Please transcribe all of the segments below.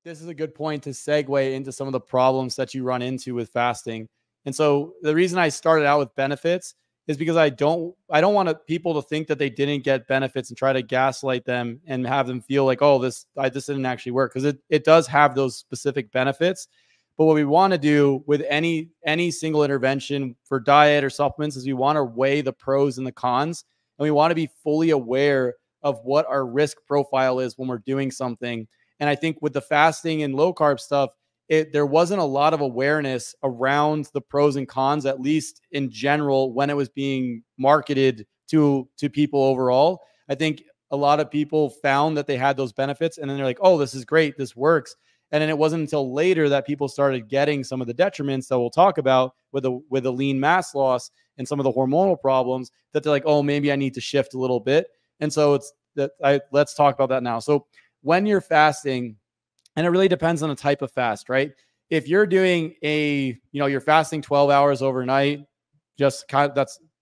this is a good point to segue into some of the problems that you run into with fasting. And so the reason I started out with benefits is because I don't want people to think that they didn't get benefits and try to gaslight them and have them feel like, oh, this didn't actually work, because it does have those specific benefits. But what we want to do with any single intervention for diet or supplements is we want to weigh the pros and the cons, and we want to be fully aware of what our risk profile is when we're doing something. And I think with the fasting and low carb stuff, there wasn't a lot of awareness around the pros and cons, at least in general, when it was being marketed to people overall. I think a lot of people found that they had those benefits, and then they're like, oh, this is great, this works. And then it wasn't until later that people started getting some of the detriments that we'll talk about with the lean mass loss and some of the hormonal problems, that they're like, oh, maybe I need to shift a little bit. And so let's talk about that now. So when you're fasting, and it really depends on the type of fast, right? If you're doing you're fasting 12 hours overnight, that's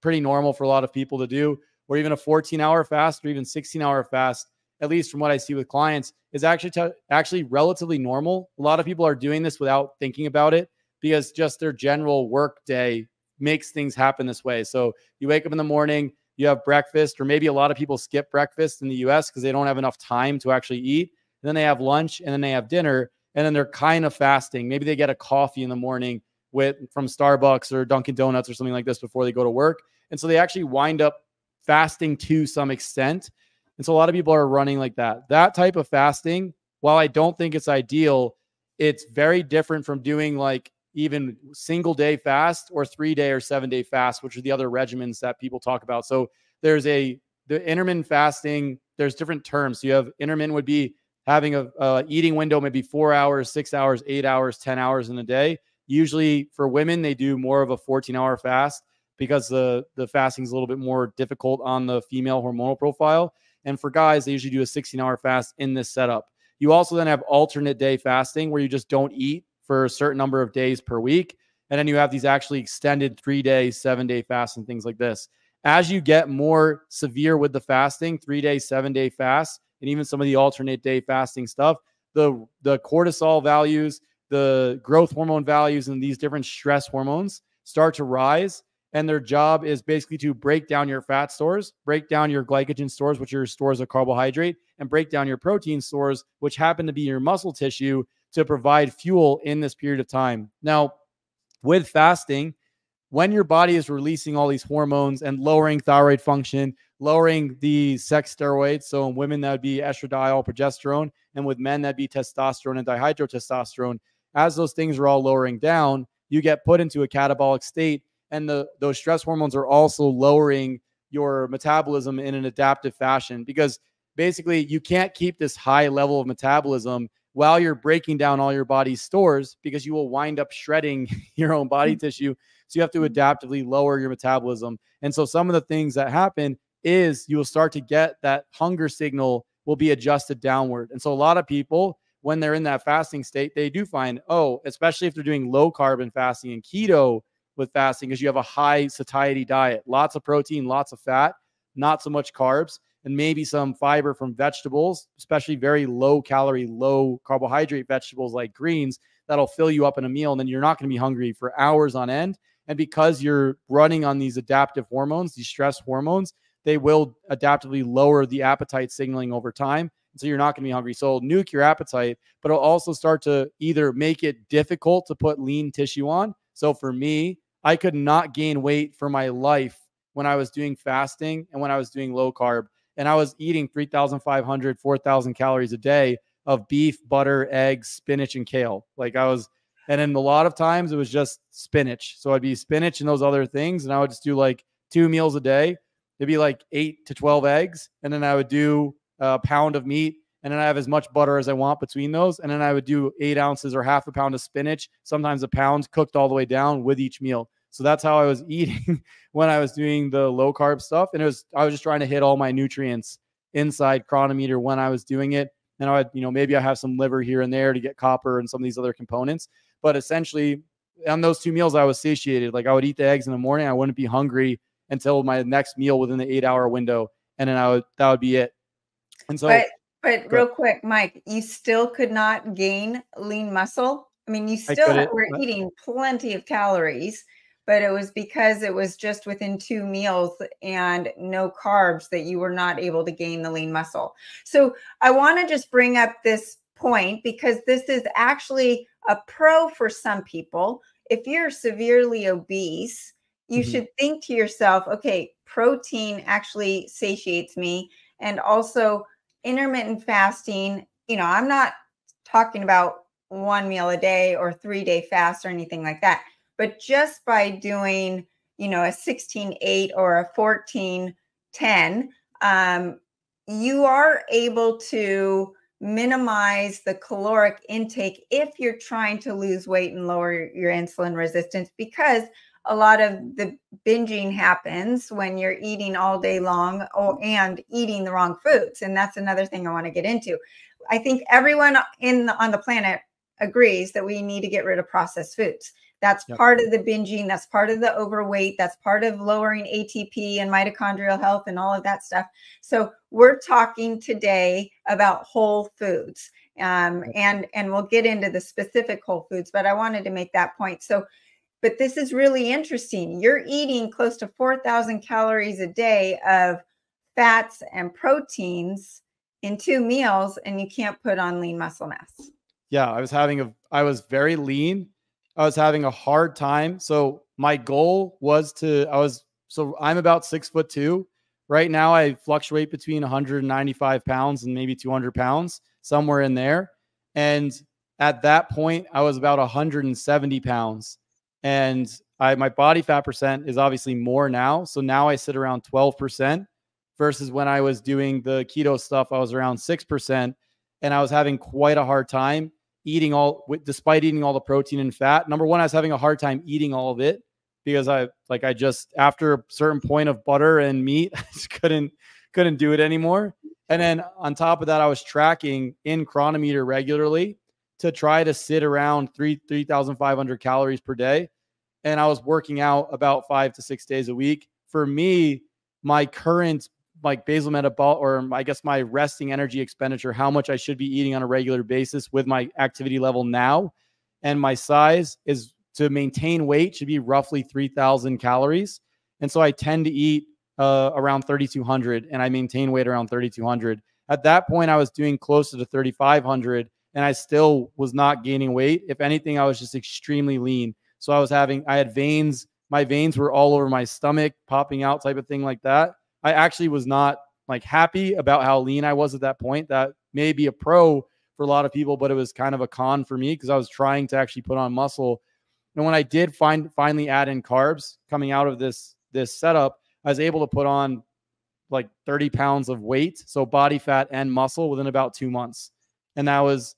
pretty normal for a lot of people to do, or even a 14-hour fast or even 16-hour fast, at least from what I see with clients, is actually relatively normal. A lot of people are doing this without thinking about it, because just their general work day makes things happen this way. So you wake up in the morning, you have breakfast, or maybe a lot of people skip breakfast in the US because they don't have enough time to actually eat. And then they have lunch, and then they have dinner, and then they're kind of fasting. Maybe they get a coffee in the morning from Starbucks or Dunkin' Donuts or something like this before they go to work. And so they actually wind up fasting to some extent. And so a lot of people are running like that. That type of fasting, while I don't think it's ideal, it's very different from doing like even single day fast or 3-day or 7-day fast, which are the other regimens that people talk about. So there's the intermittent fasting, there's different terms. So you have intermittent would be having a eating window, maybe 4 hours, 6 hours, 8 hours, 10 hours in a day. Usually for women, they do more of a 14-hour fast because the fasting is a little bit more difficult on the female hormonal profile. And for guys, they usually do a 16-hour fast in this setup. You also then have alternate day fasting, where you just don't eat for a certain number of days per week. And then you have these actually extended 3-day, 7-day fasts and things like this. As you get more severe with the fasting, 3-day, 7-day fasts, and even some of the alternate day fasting stuff, the cortisol values, the growth hormone values, and these different stress hormones start to rise. And their job is basically to break down your fat stores, break down your glycogen stores, which are your stores of carbohydrate, and break down your protein stores, which happen to be your muscle tissue, to provide fuel in this period of time. Now, with fasting, when your body is releasing all these hormones and lowering thyroid function, lowering the sex steroids, so in women that would be estradiol, progesterone, and with men that'd be testosterone and dihydrotestosterone, as those things are all lowering down, you get put into a catabolic state, and those stress hormones are also lowering your metabolism in an adaptive fashion, because basically you can't keep this high level of metabolism while you're breaking down all your body's stores, because you will wind up shredding your own body tissue. So you have to adaptively lower your metabolism. And so some of the things that happen is you will start to get that hunger signal will be adjusted downward. And so a lot of people, when they're in that fasting state, they do find, especially if they're doing low carb and fasting and keto with fasting, because you have a high satiety diet, lots of protein, lots of fat, not so much carbs, and maybe some fiber from vegetables, especially very low calorie, low carbohydrate vegetables like greens, that'll fill you up in a meal. And then you're not going to be hungry for hours on end. And because you're running on these adaptive hormones, these stress hormones, they will adaptively lower the appetite signaling over time. And so you're not going to be hungry. So it'll nuke your appetite, but it'll also start to either make it difficult to put lean tissue on. So for me, I could not gain weight for my life when I was doing fasting and when I was doing low carb. And I was eating 3,500, 4,000 calories a day of beef, butter, eggs, spinach, and kale. And then a lot of times it was just spinach. So I'd be spinach and those other things. And I would just do like 2 meals a day. It'd be like 8 to 12 eggs. And then I would do a pound of meat. And then I have as much butter as I want between those. And then I would do 8 ounces or half a pound of spinach, sometimes a pound, cooked all the way down with each meal. So that's how I was eating when I was doing the low carb stuff. And I was just trying to hit all my nutrients inside Chronometer when I was doing it. And I would, maybe I have some liver here and there to get copper and some of these other components. But essentially on those 2 meals, I was satiated. Like I would eat the eggs in the morning. I wouldn't be hungry until my next meal within the 8-hour window. And then that would be it. And so, But real quick, Mike, you still could not gain lean muscle. I mean, you still were eating plenty of calories, but it was because it was just within 2 meals and no carbs that you were not able to gain the lean muscle. So I want to just bring up this point because this is actually a pro for some people. If you're severely obese, you should think to yourself, okay, protein actually satiates me. And also intermittent fasting, you know, I'm not talking about 1 meal a day or 3-day fast or anything like that. But just by doing, you know, a 16-8 or a 14-10, you are able to minimize the caloric intake if you're trying to lose weight and lower your insulin resistance, because a lot of the binging happens when you're eating all day long and eating the wrong foods. And that's another thing I want to get into. I think everyone on the planet agrees that we need to get rid of processed foods. That's part of the binging. That's part of the overweight. That's part of lowering ATP and mitochondrial health and all of that stuff. So we're talking today about whole foods. And we'll get into the specific whole foods, but I wanted to make that point. So, but this is really interesting. You're eating close to 4,000 calories a day of fats and proteins in 2 meals, and you can't put on lean muscle mass. Yeah, I was very lean. I was having a hard time. So my goal was I'm about 6'2". Right now I fluctuate between 195 pounds and maybe 200 pounds, somewhere in there. And at that point I was about 170 pounds. And my body fat percent is obviously more now. So now I sit around 12% versus when I was doing the keto stuff, I was around 6%. And I was having quite a hard time despite eating all the protein and fat. Number one, I was having a hard time eating all of it because after a certain point of butter and meat, I just couldn't do it anymore. And then on top of that, I was tracking in Chronometer regularly to try to sit around 3,500 calories per day. And I was working out about 5 to 6 days a week. For me, my current basal metabolic, or I guess my resting energy expenditure, how much I should be eating on a regular basis with my activity level now and my size, is to maintain weight should be roughly 3,000 calories. And so I tend to eat around 3,200 and I maintain weight around 3,200. At that point, I was doing closer to 3,500 and I still was not gaining weight. If anything, I was just extremely lean. So I had veins. My veins were all over my stomach, popping out, type of thing like that. I actually was not happy about how lean I was at that point. That may be a pro for a lot of people, but it was kind of a con for me because I was trying to actually put on muscle. And when I did finally add in carbs coming out of this setup, I was able to put on 30 pounds of weight, so body fat and muscle, within about 2 months. And I was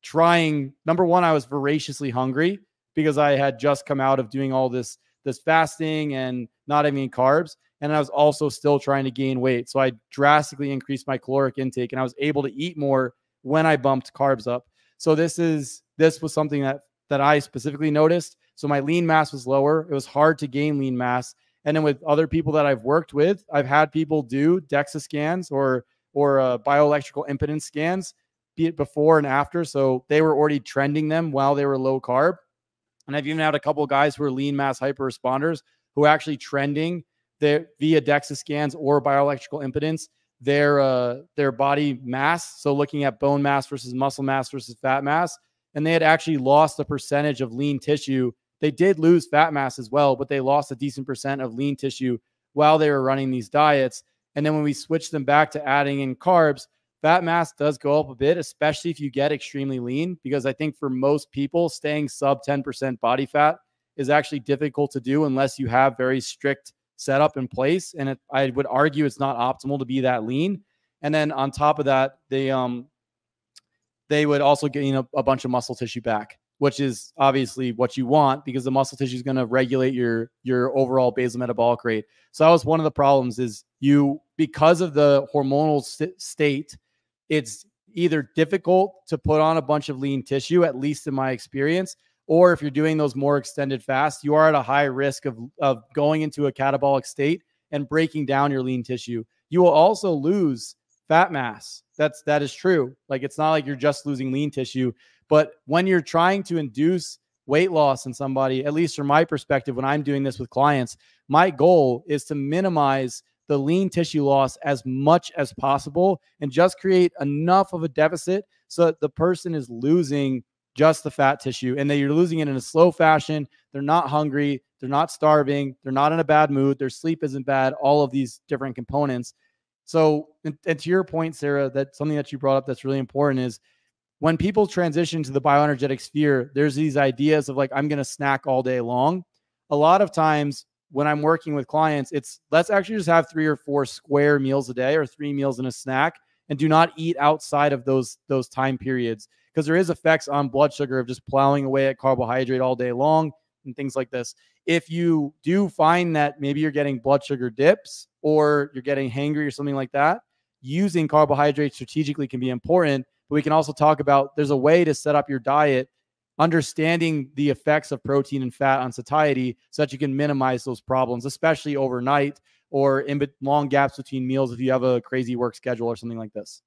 trying, number one, I was voraciously hungry because I had just come out of doing all this fasting and not having any carbs. And I was also still trying to gain weight. So I drastically increased my caloric intake and I was able to eat more when I bumped carbs up. So this was something that I specifically noticed. So my lean mass was lower. It was hard to gain lean mass. And then with other people that I've worked with, I've had people do DEXA scans or bioelectrical impedance scans, be it before and after. So they were already trending them while they were low carb. And I've even had a couple of guys who are lean mass hyper responders who are actually trending via DEXA scans or bioelectrical impedance, their body mass. So looking at bone mass versus muscle mass versus fat mass. And they had actually lost a percentage of lean tissue. They did lose fat mass as well, but they lost a decent percent of lean tissue while they were running these diets. And then when we switched them back to adding in carbs, fat mass does go up a bit, especially if you get extremely lean, because I think for most people, staying sub 10% body fat is actually difficult to do unless you have very strict setup in place. And I would argue it's not optimal to be that lean. And then on top of that, they would also gain a bunch of muscle tissue back, which is obviously what you want because the muscle tissue is going to regulate your overall basal metabolic rate. So that was one of the problems is because of the hormonal state, it's either difficult to put on a bunch of lean tissue, at least in my experience, or if you're doing those more extended fasts, you are at a high risk of going into a catabolic state and breaking down your lean tissue. You will also lose fat mass. That is true. Like, it's not like you're just losing lean tissue, but when you're trying to induce weight loss in somebody, at least from my perspective, when I'm doing this with clients, my goal is to minimize the lean tissue loss as much as possible and just create enough of a deficit so that the person is losing just the fat tissue and that you're losing it in a slow fashion. They're not hungry. They're not starving. They're not in a bad mood. Their sleep isn't bad. All of these different components. So, and to your point, Sarah, that something that you brought up that's really important is when people transition to the bioenergetic sphere, there's these ideas of like, I'm going to snack all day long. A lot of times when I'm working with clients, it's let's actually just have 3 or 4 square meals a day or 3 meals and a snack, and do not eat outside of those time periods, because there is effects on blood sugar of just plowing away at carbohydrate all day long and things like this. If you do find that maybe you're getting blood sugar dips or you're getting hangry or something like that, using carbohydrates strategically can be important. But we can also talk about there's a way to set up your diet, understanding the effects of protein and fat on satiety so that you can minimize those problems, especially overnight or in long gaps between meals if you have a crazy work schedule or something like this.